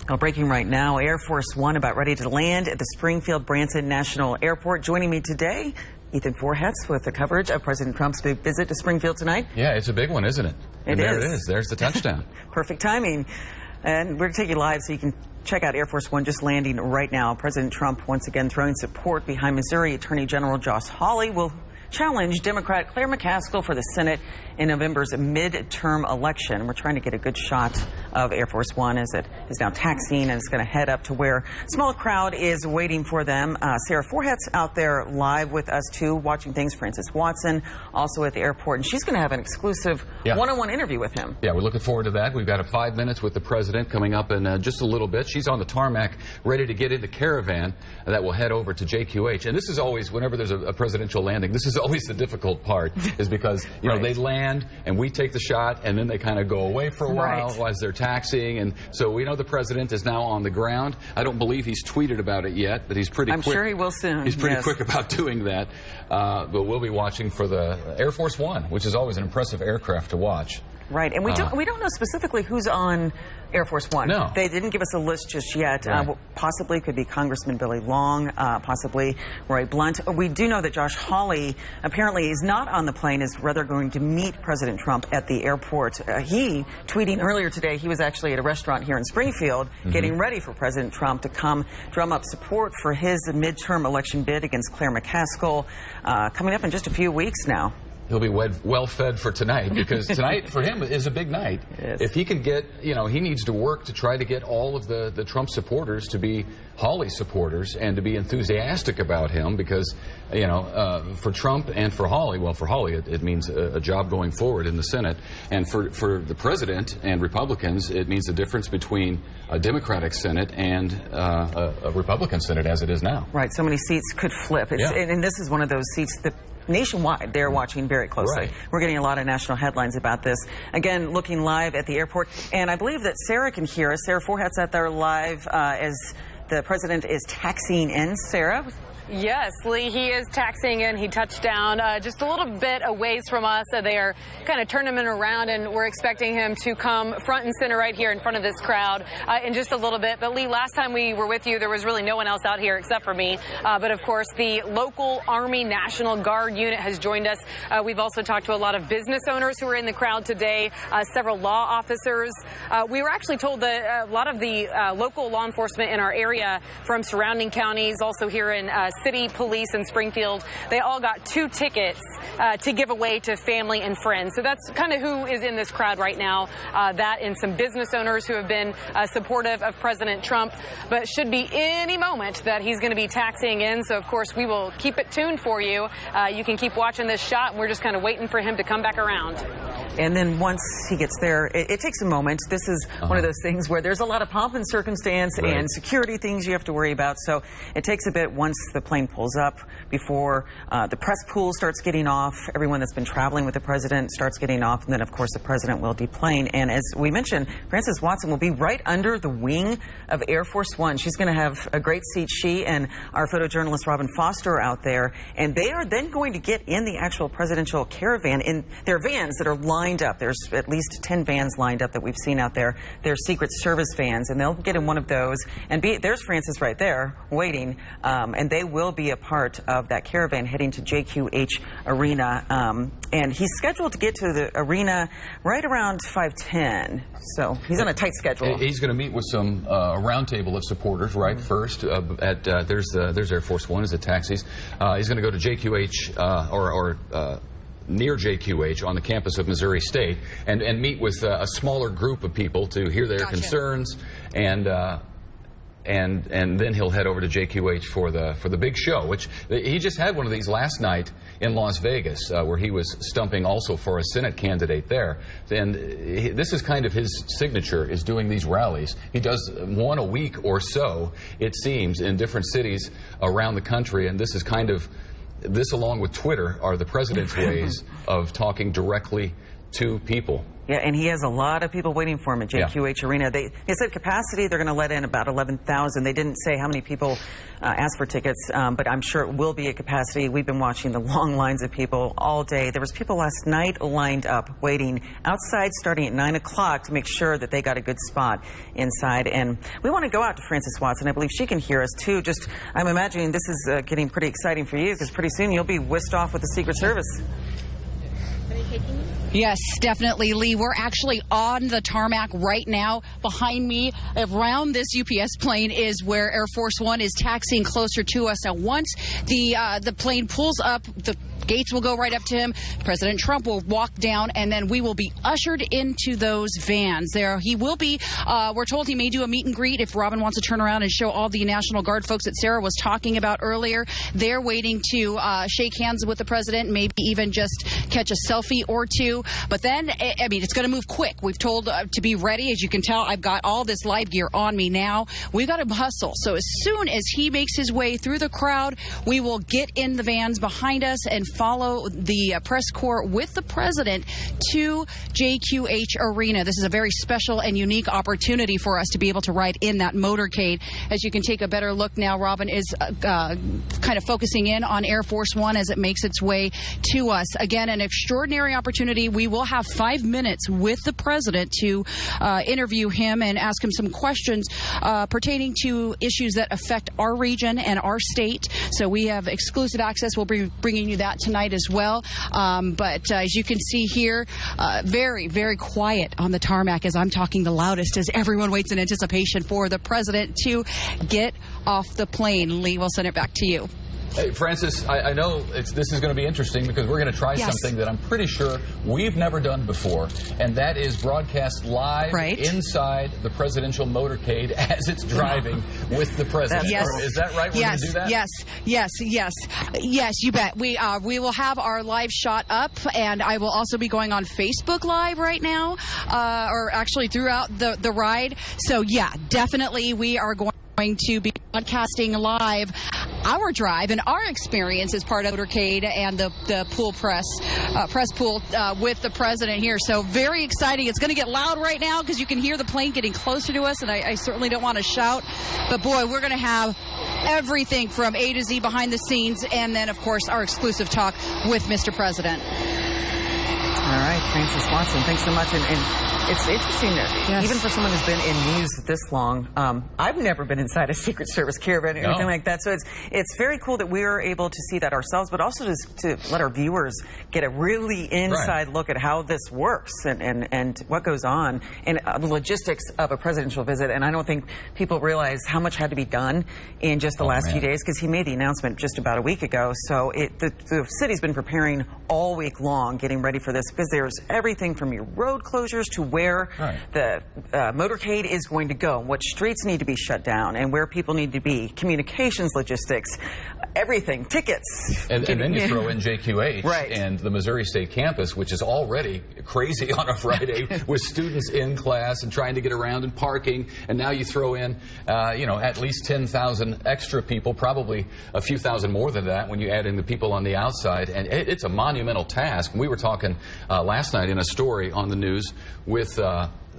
Well, breaking right now, Air Force One about ready to land at the Springfield Branson National Airport. Joining me today, Sara Forhetz with the coverage of President Trump's big visit to Springfield tonight. Yeah, it's a big one, isn't it? And there it is. There's the touchdown. Perfect timing. And we're going to take you live so you can check out Air Force One just landing right now. President Trump once again throwing support behind Missouri Attorney General Josh Hawley will challenge Democrat Claire McCaskill for the Senate in November's midterm election. We're trying to get a good shot of Air Force One as it is now taxiing and it's going to head up to where a small crowd is waiting for them. Sara Forhetz out there live with us too, watching things. Frances Watson also at the airport, and she's going to have an exclusive one-on-one interview with him. Yeah, we're looking forward to that. We've got 5 minutes with the president coming up in just a little bit. She's on the tarmac ready to get in the caravan that will head over to JQH. And this is always, whenever there's a presidential landing, this is always the difficult part, is because you know they land and we take the shot and then they kind of go away for a while as they're taxiing, and so we know the president is now on the ground. I don't believe he's tweeted about it yet, but he's pretty quick. I'm sure he will soon. He's pretty quick about doing that, but we'll be watching for the Air Force One, which is always an impressive aircraft to watch. Right, and we don't know specifically who's on Air Force One. No. They didn't give us a list just yet. Possibly could be Congressman Billy Long, possibly Roy Blunt. We do know that Josh Hawley apparently is not on the plane, is rather going to meet President Trump at the airport. He tweeting earlier today he was actually at a restaurant here in Springfield getting ready for President Trump to come drum up support for his midterm election bid against Claire McCaskill coming up in just a few weeks now. He'll be well fed for tonight, because tonight for him is a big night. If he can get, you know, he needs to work to try to get all of the Trump supporters to be Hawley supporters and to be enthusiastic about him, because, you know, for Trump and for Hawley, well, for Hawley it means a job going forward in the Senate, and for the president and Republicans it means the difference between a Democratic Senate and a Republican Senate as it is now. Right, so many seats could flip. And this is one of those seats that nationwide they're watching very closely. We're getting a lot of national headlines about this. Again, looking live at the airport, and I believe that Sara can hear us. Sara Forhetz out there live as the president is taxiing in. Sara? Yes, Lee, he is taxiing in. He touched down just a little bit a ways from us. So they are kind of turning him around, and we're expecting him to come front and center right here in front of this crowd in just a little bit. But, Lee, last time we were with you, there was really no one else out here except for me. But, of course, the local Army National Guard unit has joined us. We've also talked to a lot of business owners who are in the crowd today, several law officers. We were actually told that a lot of the local law enforcement in our area from surrounding counties, also here in City Police in Springfield, they all got 2 tickets to give away to family and friends. So that's kind of who is in this crowd right now. That and some business owners who have been supportive of President Trump, but should be any moment that he's going to be taxiing in. So, of course, we will keep it tuned for you. You can keep watching this shot, and we're just kind of waiting for him to come back around. And then once he gets there, it takes a moment. This is one of those things where there's a lot of pomp and circumstance and security things you have to worry about. So it takes a bit once the plane pulls up before the press pool starts getting off. Everyone that's been traveling with the president starts getting off. And then, of course, the president will deplane. And as we mentioned, Frances Watson will be right under the wing of Air Force One. She's going to have a great seat. She and our photojournalist Robin Foster are out there. And they are then going to get in the actual presidential caravan in their vans that are lined up. There's at least 10 vans lined up that we've seen out there. They're Secret Service vans, and they'll get in one of those. And there's Frances right there waiting. And they will be a part of that caravan heading to JQH Arena. And he's scheduled to get to the arena right around 5:10. So he's on a tight schedule. He's going to meet with some a roundtable of supporters first. There's Air Force One as it taxis. He's going to go to JQH near JQH on the campus of Missouri State and meet with a smaller group of people to hear their concerns, and then he'll head over to JQH for the big show, which he just had one of these last night in Las Vegas, where he was stumping also for a Senate candidate there. And this is kind of his signature, is doing these rallies. He does one a week or so, it seems, in different cities around the country, and this is kind of, this along with Twitter are the president's ways of talking directly 2 people. Yeah, and he has a lot of people waiting for him at JQH Arena. They said capacity, they're going to let in about 11,000. They didn't say how many people asked for tickets, but I'm sure it will be a capacity. We've been watching the long lines of people all day. There was people last night lined up waiting outside starting at 9 o'clock to make sure that they got a good spot inside. And we want to go out to Frances Watson. I believe she can hear us, too. Just, I'm imagining this is getting pretty exciting for you because pretty soon you'll be whisked off with the Secret Service. Are you taking me? Yes, definitely, Lee. We're actually on the tarmac right now. Behind me, around this UPS plane, is where Air Force One is taxiing closer to us. And once the plane pulls up, the gates will go right up to him. President Trump will walk down, and then we will be ushered into those vans. There, he will be. We're told he may do a meet and greet if Robin wants to turn around and show all the National Guard folks that Sarah was talking about earlier. They're waiting to shake hands with the president, maybe even just catch a selfie or two. But then, I mean, it's going to move quick. We've told to be ready. As you can tell, I've got all this live gear on me now. We've got to hustle. So as soon as he makes his way through the crowd, we will get in the vans behind us and follow the press corps with the president to JQH Arena. This is a very special and unique opportunity for us to be able to ride in that motorcade. As you can take a better look now, Robin is kind of focusing in on Air Force One as it makes its way to us. Again, an extraordinary opportunity. We will have 5 minutes with the president to interview him and ask him some questions pertaining to issues that affect our region and our state. So we have exclusive access. We'll be bringing you that tonight as well. But as you can see here, very, very quiet on the tarmac as I'm talking the loudest as everyone waits in anticipation for the president to get off the plane. Lee, we'll send it back to you. Hey, Frances, I know this is going to be interesting because we're going to try something that I'm pretty sure we've never done before, and that is broadcast live inside the presidential motorcade as it's driving with the president. Yes. Is that right? We're going to do that? Yes, you bet. We will have our live shot up, and I will also be going on Facebook Live right now, or actually throughout the ride. So, yeah, definitely we are going to be broadcasting live our drive and our experience as part of motorcade and the pool press pool with the president here. So very exciting. It's going to get loud right now because you can hear the plane getting closer to us, and I certainly don't want to shout. But boy, we're going to have everything from A to Z behind the scenes, and then of course our exclusive talk with Mr. President. All right, Frances Watson, thanks so much. And it's interesting that even for someone who's been in news this long, I've never been inside a Secret Service caravan or anything like that. So it's very cool that we're able to see that ourselves, but also to let our viewers get a really inside look at how this works and what goes on and the logistics of a presidential visit. And I don't think people realize how much had to be done in just the last few days because he made the announcement just about a week ago. So the city's been preparing all week long, getting ready for this because there's everything from your road closures to where the motorcade is going to go, what streets need to be shut down, and where people need to be, communications, logistics, everything, tickets. And then you throw in JQH and the Missouri State campus, which is already crazy on a Friday with students in class and trying to get around and parking. And now you throw in, at least 10,000 extra people, probably a few thousand more than that when you add in the people on the outside. And it's a monumental task. We were talking last night in a story on the news with some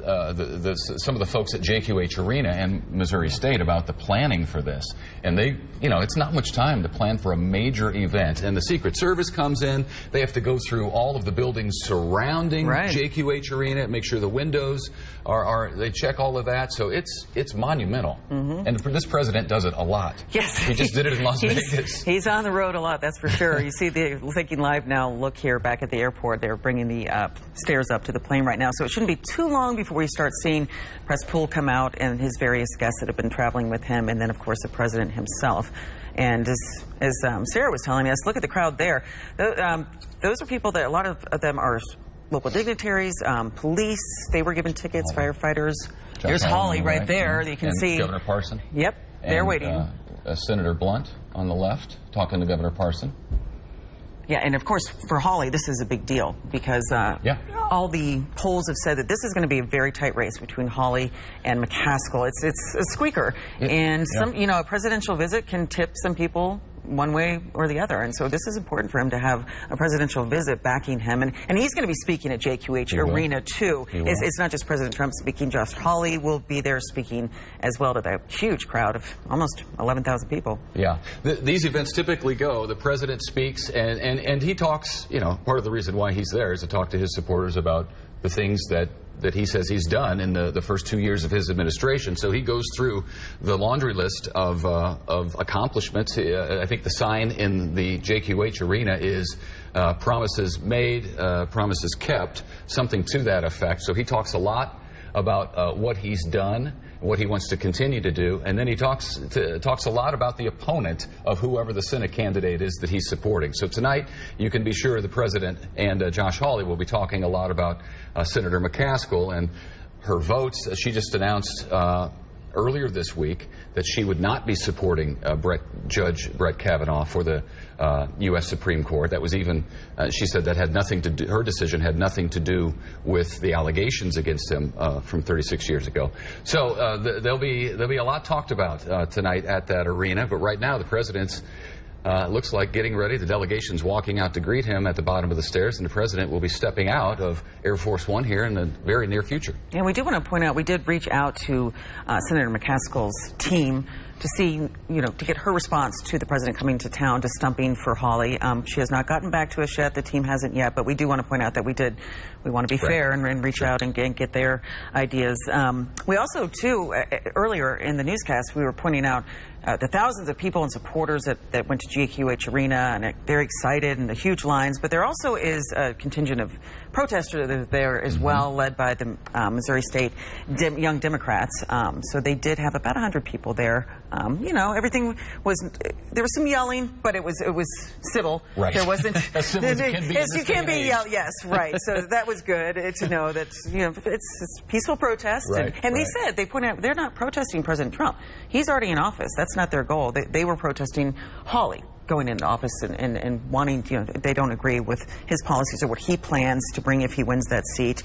of the folks at JQH Arena and Missouri State about the planning for this. And they, it's not much time to plan for a major event. And the Secret Service comes in. They have to go through all of the buildings surrounding JQH Arena, make sure the windows they check all of that. So it's monumental. And this president does it a lot. Yes. He just did it in Las Vegas. He's on the road a lot, that's for sure. You see the Thinking Live now look here back at the airport. They're bringing the stairs up to the plane right now. So it shouldn't be too long before we start seeing Press Pool come out and his various guests that have been traveling with him, and then, of course, the president himself. And as Sarah was telling us, look at the crowd there. Those are people that a lot of them are local dignitaries, police. They were given tickets, firefighters. There's Holly right there. You can see. Governor Parson. Yep, they're waiting. Senator Blunt on the left talking to Governor Parson. Yeah, and of course, for Holly, this is a big deal because all the polls have said that this is going to be a very tight race between Holly and McCaskill. It's a squeaker, and some, a presidential visit can tip some people one way or the other. And so this is important for him to have a presidential visit backing him. And he's going to be speaking at JQH Arena, too. It's not just President Trump speaking. Josh Hawley will be there speaking as well to that huge crowd of almost 11,000 people. Yeah. These events typically go, the president speaks, and he talks, you know, part of the reason why he's there is to talk to his supporters about the things that he says he's done in the first 2 years of his administration. So he goes through the laundry list of accomplishments. I think the sign in the JQH Arena is promises made, promises kept, something to that effect. So he talks a lot about what he's done, what he wants to continue to do, and then he talks a lot about the opponent of whoever the Senate candidate is that he's supporting. So tonight, you can be sure the president and Josh Hawley will be talking a lot about Senator McCaskill and her votes. She just announced earlier this week that she would not be supporting Judge Brett Kavanaugh for the U.S. Supreme Court. That was even, she said that had nothing to do, her decision had nothing to do with the allegations against him from 36 years ago. So there'll be a lot talked about tonight at that arena, but right now the president's looks like getting ready. The delegation's walking out to greet him at the bottom of the stairs, and the president will be stepping out of Air Force One here in the very near future. And we do want to point out, we did reach out to Senator McCaskill's team to see, you know, to get her response to the president coming to town to stumping for Hawley. She has not gotten back to us yet. The team hasn't yet, but we do want to point out that we want to be fair and reach out and get their ideas. We also, too, earlier in the newscast, we were pointing out the thousands of people and supporters that went to JQH Arena, and they're excited, and the huge lines. But there also is a contingent of protesters there as well, led by the Missouri State Young Democrats. So they did have about 100 people there. You know, everything was, there was some yelling, but it was civil. Right. There wasn't. As civil as you can be yelled. Yes, right. So that was good to know that, you know, it's peaceful protest. Right, and they said, they pointed out, they're not protesting President Trump. He's already in office. That's not their goal. They were protesting Hawley going into office and wanting, you know, they don't agree with his policies or what he plans to bring if he wins that seat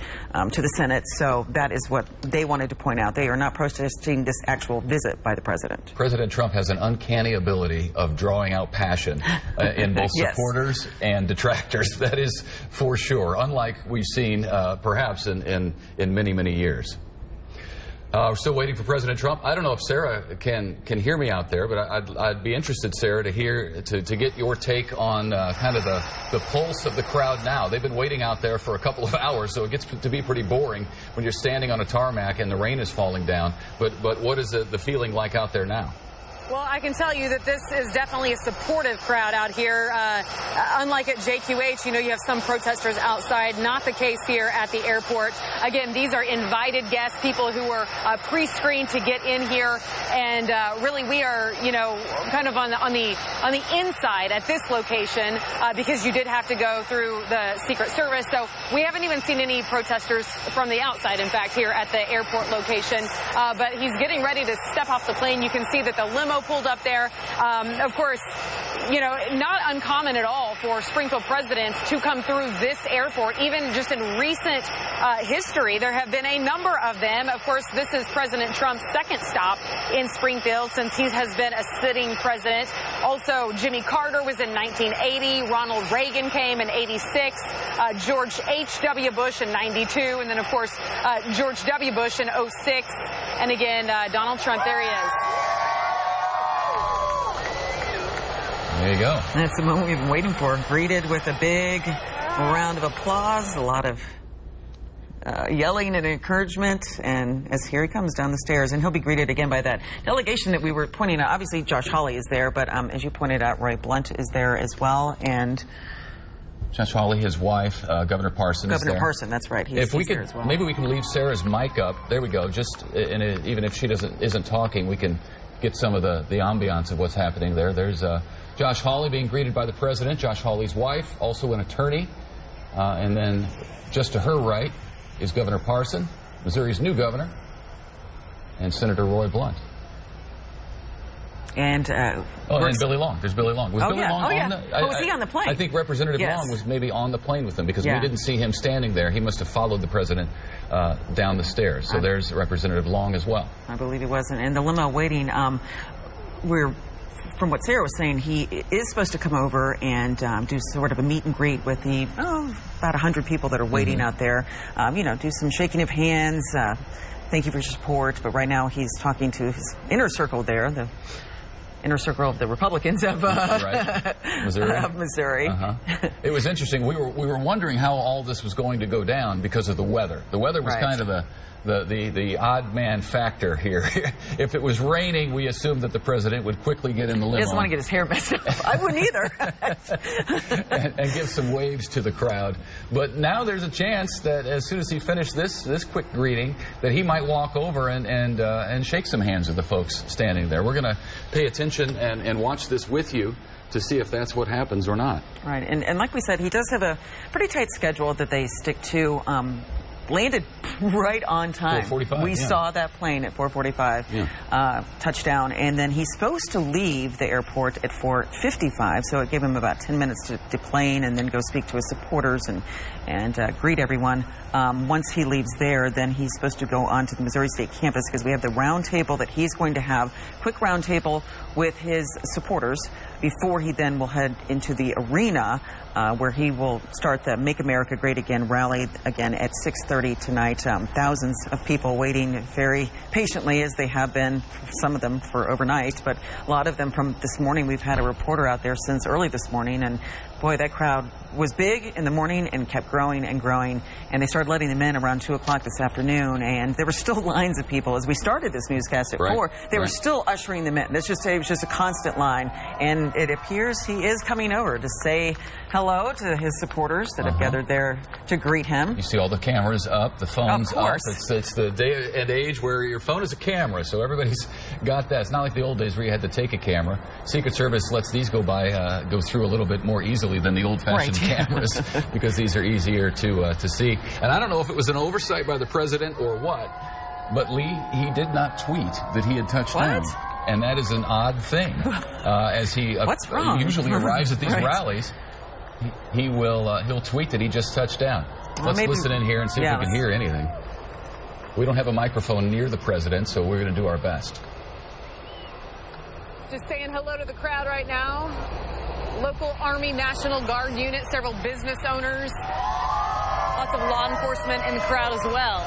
to the Senate. So that is what they wanted to point out. They are not protesting this actual visit by the president. President Trump has an uncanny ability of drawing out passion in both supporters and detractors. That is for sure, unlike we've seen perhaps in many, many years. We're still waiting for President Trump. I don't know if Sarah can hear me out there, but I'd be interested, Sarah, to get your take on kind of the pulse of the crowd now. They've been waiting out there for a couple of hours, so it gets to be pretty boring when you're standing on a tarmac and the rain is falling down. But what is the feeling like out there now? Well, I can tell you that this is definitely a supportive crowd out here. Unlike at JQH, you know, you have some protesters outside. Not the case here at the airport. Again, these are invited guests, people who were pre-screened to get in here. And really, we are, you know, kind of on the inside at this location because you did have to go through the Secret Service. So we haven't even seen any protesters from the outside, in fact, here at the airport location. But he's getting ready to step off the plane. You can see that the limo pulled up there. Of course, you know, not uncommon at all for Springfield presidents to come through this airport. Even just in recent history, there have been a number of them. Of course, this is President Trump's second stop in Springfield since he has been a sitting president. Also, Jimmy Carter was in 1980. Ronald Reagan came in 86. George H.W. Bush in 92. And then, of course, George W. Bush in 06. And again, Donald Trump, there he is. There you go. That's the moment we've been waiting for. Greeted with a big round of applause, a lot of yelling and encouragement, and as here he comes down the stairs, and he'll be greeted again by that delegation that we were pointing out. Obviously, Josh Hawley is there, but as you pointed out, Roy Blunt is there as well, and Josh Hawley, his wife, Governor Parson is there. Governor Parson, that's right. He's there as well. Maybe we can leave Sarah's mic up. There we go. Just even if she isn't talking, we can get some of the ambiance of what's happening there. There's Josh Hawley being greeted by the president, Josh Hawley's wife, also an attorney. And then just to her right is Governor Parson, Missouri's new governor, and Senator Roy Blunt. And and Billy Long. There's Billy Long. Was Billy Long on the? Was he on the plane? I think Representative Long was maybe on the plane with them because we didn't see him standing there. He must have followed the president down the stairs. So there's Representative Long as well. I believe he was. And the limo waiting. We're from what Sarah was saying, he is supposed to come over and do sort of a meet and greet with the about 100 people that are waiting out there. Do some shaking of hands. Thank you for your support. But right now he's talking to his inner circle there, the inner circle of the Republicans of Missouri. It was interesting. We were wondering how all this was going to go down because of the weather. The weather was kind of the odd man factor here. If it was raining, we assumed that the president would quickly get in the limo. He doesn't want to get his hair messed up. I wouldn't either. and give some waves to the crowd. But now there's a chance that as soon as he finished this quick greeting, that he might walk over and shake some hands with the folks standing there. We're going to pay attention and watch this with you to see if that's what happens or not. Right, and like we said, he does have a pretty tight schedule that they stick to. Landed right on time. 4:45. We saw that plane at 4:45 touchdown, and then he's supposed to leave the airport at 4:55. So it gave him about 10 minutes to deplane and then go speak to his supporters and greet everyone. Once he leaves there, then he's supposed to go on to the Missouri State campus because we have the round table that he's going to have. Quick round table with his supporters before he then will head into the arena where he will start the Make America Great Again rally again at 6:30 tonight. Thousands of people waiting very patiently, as they have been, some of them for overnight, but a lot of them from this morning. We've had a reporter out there since early this morning, and boy, that crowd was big in the morning and kept growing and growing, and they started letting them in around 2 o'clock this afternoon, and there were still lines of people. As we started this newscast at 4, they were still ushering them in. It was just a constant line, and it appears he is coming over to say hello to his supporters that have gathered there to greet him. You see all the cameras up, the phones up. It's the day and age where your phone is a camera, so everybody's got that. It's not like the old days where you had to take a camera. Secret Service lets these go through a little bit more easily than the old-fashioned cameras because these are easier to see. And I don't know if it was an oversight by the president or what, but Lee, he did not tweet that he had touched down. And that is an odd thing. As he usually arrives at these rallies, he'll tweet that he just touched down. Let's listen in here and see if we can hear anything. We don't have a microphone near the president, so we're going to do our best. Just saying hello to the crowd right now. Local Army National Guard unit, several business owners, lots of law enforcement in the crowd as well.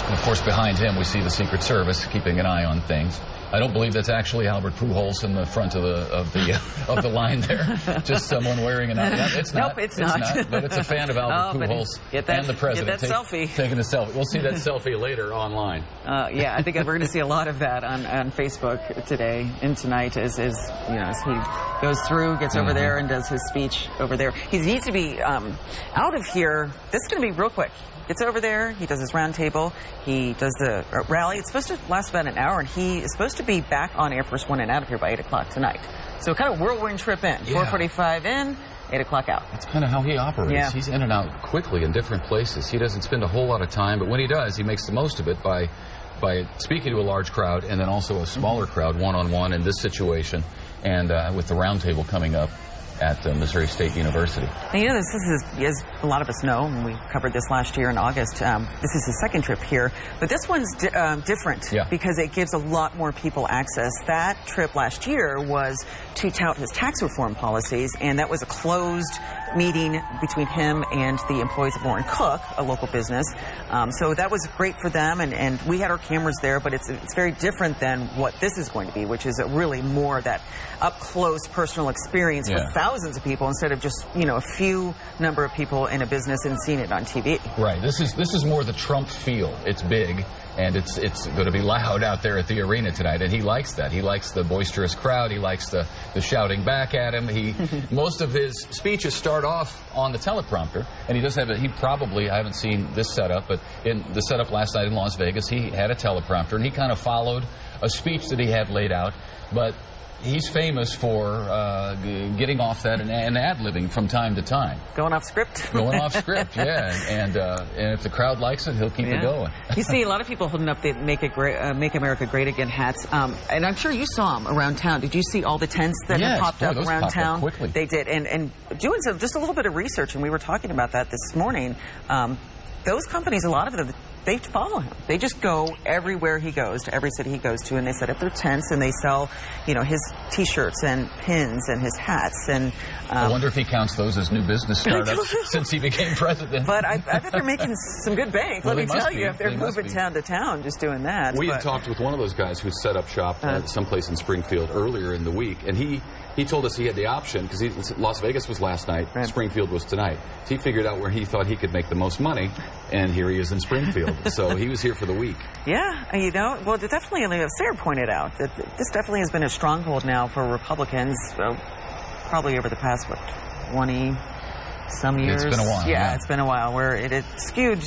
And of course, behind him, we see the Secret Service keeping an eye on things. I don't believe that's actually Albert Pujols in the front of the line there. Just someone wearing an eye. It's not. Nope, it's not. But it's a fan of Albert Pujols and the president taking a selfie. We'll see that selfie later online. Yeah, I think we're going to see a lot of that on Facebook today and tonight as he goes through, gets over there, and does his speech over there. He needs to be out of here. This is going to be real quick. Gets over there, he does his round table, he does the rally. It's supposed to last about an hour, and he is supposed to be back on Air Force One and out of here by 8 o'clock tonight. So kind of whirlwind trip in. 4:45 in, 8 o'clock out. That's kind of how he operates. Yeah. He's in and out quickly in different places. He doesn't spend a whole lot of time, but when he does, he makes the most of it by speaking to a large crowd and then also a smaller crowd, one-on-one in this situation, and with the round table coming up at Missouri State University. And this is, as a lot of us know, and we covered this last year in August, this is his second trip here, but this one's different because it gives a lot more people access. That trip last year was to tout his tax reform policies, and that was a closed meeting between him and the employees of Warren Cook, a local business. So that was great for them, and we had our cameras there, but it's very different than what this is going to be, which is really more that up-close personal experience for thousands of people instead of just, a few number of people in a business and seeing it on TV. Right. This is more the Trump feel. It's big, and it's going to be loud out there at the arena tonight, and he likes that. He likes the boisterous crowd. He likes the shouting back at him. Most of his speeches start off on the teleprompter, and he does have he probably, I haven't seen this setup, but in the setup last night in Las Vegas, he had a teleprompter, and he kind of followed a speech that he had laid out, but he's famous for getting off that and ad-libbing from time to time. Going off script? Going off script, yeah. And if the crowd likes it, he'll keep it going. You see a lot of people holding up the Make America Great Again hats. And I'm sure you saw them around town. Did you see all the tents that have popped up around town? Up quickly. They did. And doing just a little bit of research, and we were talking about that this morning, those companies, a lot of them, they follow him. They just go everywhere he goes, to every city he goes to, and they set up their tents and they sell, you know, his T-shirts and pins and his hats. And I wonder if he counts those as new business startups since he became president. But I bet they're making some good bank. Well, let me tell you, if they're they moving town to town just doing that. We had talked with one of those guys who set up shop someplace in Springfield earlier in the week, and he told us he had the option, because Las Vegas was last night, Springfield was tonight. So he figured out where he thought he could make the most money, and here he is in Springfield. So he was here for the week. Yeah, you know, well, definitely, as Sarah pointed out, that this definitely has been a stronghold now for Republicans, probably over the past, 20-some years? It's been a while. Yeah, it's been a while, where it skewed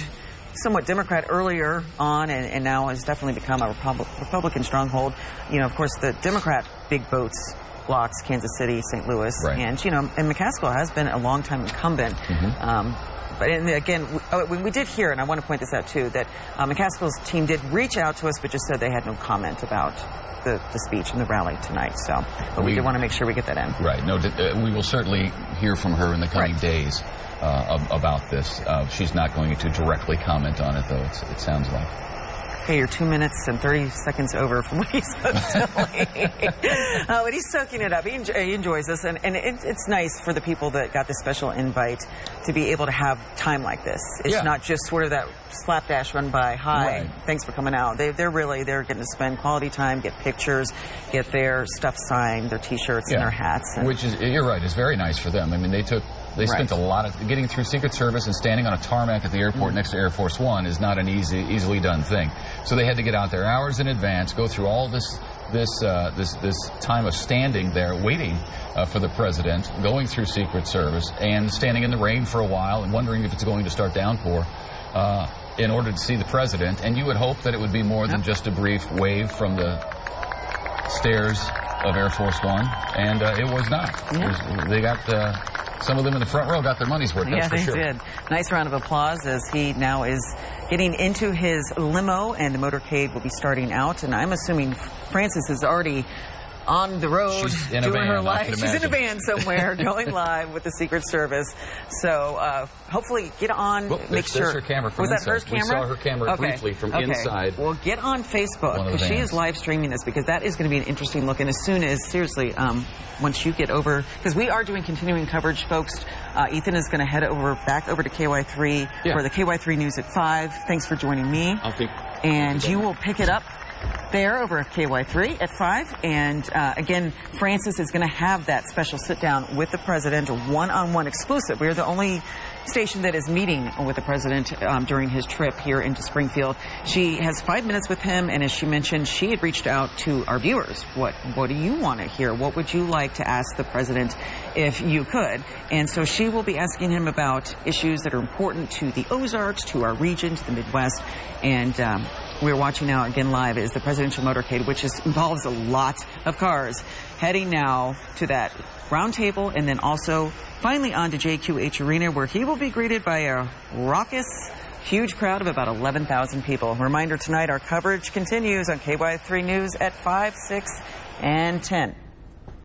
somewhat Democrat earlier on, and now has definitely become a Republican stronghold. You know, of course, the Democrat big votes blocks Kansas City, St. Louis, and, you know, and McCaskill has been a long-time incumbent. But again, we did hear, and I want to point this out too, that McCaskill's team did reach out to us, but just said they had no comment about the speech and the rally tonight. So, but we did want to make sure we get that in. Right. No, we will certainly hear from her in the coming days about this. She's not going to directly comment on it, though. It sounds like. Okay, you're 2 minutes and 30 seconds over from what he's supposed to leave. But he's soaking it up. He enjoys this, and it's nice for the people that got this special invite to be able to have time like this. It's not just sort of that slapdash run by, hi, thanks for coming out. They're getting to spend quality time, get pictures, get their stuff signed, their T-shirts and their hats. Which is, you're right, is very nice for them. I mean, they spent a lot of getting through Secret Service, and standing on a tarmac at the airport next to Air Force One is not an easily done thing. So they had to get out there hours in advance, go through all this time of standing there waiting for the president, going through Secret Service, and standing in the rain for a while and wondering if it's going to start downpour in order to see the president. And you would hope that it would be more than just a brief wave from the stairs of Air Force One, and it was not. They got some of them in the front row got their money's worth. That's for sure. Yeah, they did. Nice round of applause as he now is getting into his limo, and the motorcade will be starting out. And I'm assuming Frances is already on the road doing her live. She's in a van somewhere going live with the Secret Service. So hopefully get on, make sure. There's her camera from inside. Was that her camera? We saw her camera briefly from inside. Well, get on Facebook, because she is live streaming this, because that is going to be an interesting look. And as soon as, seriously, once you get over, because we are doing continuing coverage, folks. Ethan is going to head back over to KY3 for the KY3 News at 5. Thanks for joining me. And you will pick it up there over at KY3 at 5. And again, Frances is going to have that special sit-down with the president, a one-on-one exclusive. We're the only station that is meeting with the president during his trip here into Springfield. She has 5 minutes with him, and as she mentioned, she had reached out to our viewers. What do you want to hear? What would you like to ask the president if you could? And so she will be asking him about issues that are important to the Ozarks, to our region, to the Midwest. And we're watching now, again, live, is the presidential motorcade, which involves a lot of cars, heading now to that round table, and then also finally on to JQH Arena, where he will be greeted by a raucous, huge crowd of about 11,000 people. Reminder tonight, our coverage continues on KY3 News at 5, 6, and 10.